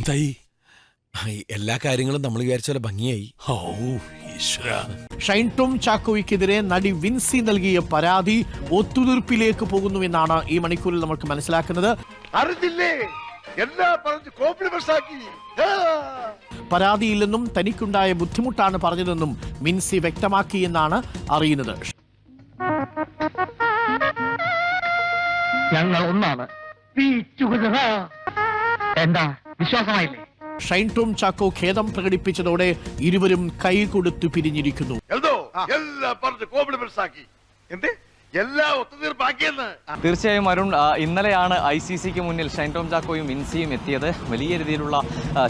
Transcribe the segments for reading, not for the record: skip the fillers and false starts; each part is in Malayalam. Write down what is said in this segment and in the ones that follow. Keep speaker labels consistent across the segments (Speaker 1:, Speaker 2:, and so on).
Speaker 1: എന്തായി?
Speaker 2: എല്ലാ കാര്യങ്ങളും നമ്മൾ വിചാരിച്ച പോലെ ഭംഗിയായി.
Speaker 1: ഓ ഈശ്വര.
Speaker 3: ഷൈൻ ടോം ചാക്കോയ്ക്കെതിരെ നടി വിൻസി നൽകിയ പരാതി ഒത്തുതീർപ്പിലേക്ക് പോകുന്നുവെന്നാണ് ഈ മണിക്കൂറിൽ നമുക്ക് മനസ്സിലാക്കുന്നത്. പരാതിയില്ലെന്നും തനിക്കുണ്ടായ ബുദ്ധിമുട്ടാണ് പറഞ്ഞതെന്നും വിൻസി വ്യക്തമാക്കിയെന്നാണ് അറിയുന്നത്.
Speaker 4: ഞങ്ങൾ ഒന്നാണ്. എന്താ വിശ്വാസമായില്ലേ?
Speaker 3: ഷൈൻ ടോം ചാക്കോ ഖേദം പ്രകടിപ്പിച്ചതോടെ ഇരുവരും കൈ കൊടുത്തു പിരിഞ്ഞിരിക്കുന്നു.
Speaker 5: തീർച്ചയായും അരുൺ, ഇന്നലെയാണ് ICCക്ക് മുന്നിൽ ഷൈൻ ടോം ചാക്കോയും വിൻസിയും എത്തിയത്. വലിയ രീതിയിലുള്ള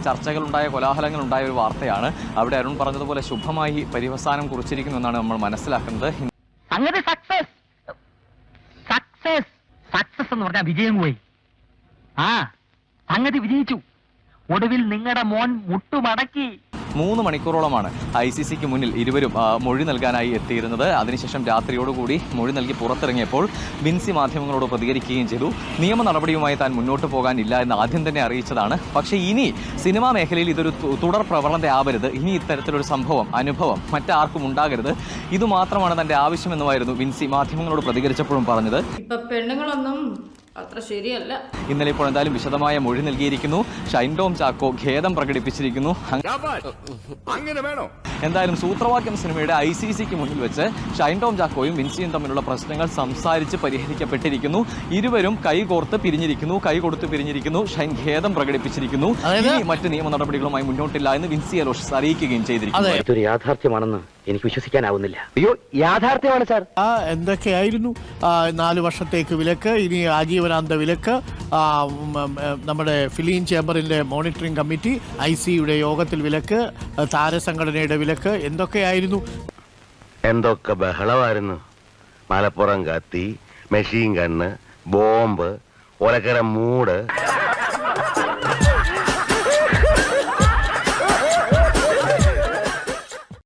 Speaker 5: ചർച്ചകളുണ്ടായ, കോലാഹലങ്ങളുണ്ടായ ഒരു വാർത്തയാണ്. അവിടെ അരുൺ പറഞ്ഞതുപോലെ ശുഭമായി പര്യവസാനം കുറിച്ചിരിക്കുന്നു എന്നാണ് നമ്മൾ മനസ്സിലാക്കുന്നത്.
Speaker 4: അങ്ങനെ സക്സസ് എന്ന് പറഞ്ഞാൽ വിജയം പോയി. സംഗതി വിജയിച്ചു. ഒടുവിൽ നിങ്ങളുടെ മോൻ മുട്ടുമടക്കി.
Speaker 5: 3 മണിക്കൂറോളമാണ് ICCക്ക് മുന്നിൽ ഇരുവരും മൊഴി നൽകാനായി എത്തിയിരുന്നത്. അതിനുശേഷം രാത്രിയോടുകൂടി മൊഴി നൽകി പുറത്തിറങ്ങിയപ്പോൾ വിൻസി മാധ്യമങ്ങളോട് പ്രതികരിക്കുകയും ചെയ്തു. നിയമ നടപടിയുമായി താൻ മുന്നോട്ട് പോകാനില്ല എന്ന് ആദ്യം തന്നെ അറിയിച്ചതാണ്. പക്ഷേ ഇനി സിനിമാ മേഖലയിൽ ഇതൊരു തുടർ പ്രവണതയാവരുത്, ഇനി ഇത്തരത്തിലൊരു അനുഭവം മറ്റാർക്കും ഉണ്ടാകരുത്, ഇതുമാത്രമാണ് തന്റെ ആവശ്യമെന്നുമായിരുന്നു വിൻസി മാധ്യമങ്ങളോട് പ്രതികരിച്ചപ്പോഴും പറഞ്ഞത്.
Speaker 6: പെണ്ണുങ്ങളൊന്നും അത്ര ശരിയല്ല.
Speaker 5: ഇന്നലെ ഇപ്പോൾ എന്തായാലും വിശദമായ മൊഴി നൽകിയിരിക്കുന്നു. ഷൈൻ ടോം ചാക്കോ ഖേദം പ്രകടിപ്പിച്ചിരിക്കുന്നു. എന്തായാലും സൂത്രവാക്യം സിനിമയുടെ ICCക്ക് മുന്നിൽ വെച്ച് ഷൈൻ ടോം ചാക്കോയും വിൻസിയും തമ്മിലുള്ള പ്രശ്നങ്ങൾ സംസാരിച്ച് പരിഹരിക്കപ്പെട്ടിരിക്കുന്നു. ഇരുവരും കൈകോർത്ത് പിരിഞ്ഞിരിക്കുന്നു. ഷൈൻ ഖേദം പ്രകടിപ്പിച്ചിരിക്കുന്നു. മറ്റ് നിയമ നടപടികളുമായി മുന്നോട്ടില്ല എന്ന് വിൻസി അലോഷ്യസ് അറിയിക്കുകയും ചെയ്തിരിക്കുന്നു.
Speaker 4: ഇതൊരു യാഥാർത്ഥ്യമാണെന്ന് എനിക്ക് വിശ്വസിക്കാനാവുന്നില്ല. അയ്യോ, യാഥാർത്ഥ്യമാണ് സാർ.
Speaker 3: എന്തൊക്കെയായിരുന്നു? 4 വർഷത്തേക്ക് വിലക്ക്, ഇനി ആജീവനാന്ത വിലക്ക്, നമ്മുടെ ഫിലിം ചേംബറിന്റെ മോണിറ്ററിംഗ് കമ്മിറ്റി, ICയുടെ യോഗത്തിൽ വിലക്ക്, താരസംഘടനയുടെ വിലക്ക്, എന്തൊക്കെയായിരുന്നു?
Speaker 7: എന്തൊക്കെ ബഹളമായിരുന്നു. മലപ്പുറം കത്തി, മെഷീൻ ഗണ്ണ്, ബോംബ്, ഒലക്കര മൂട്.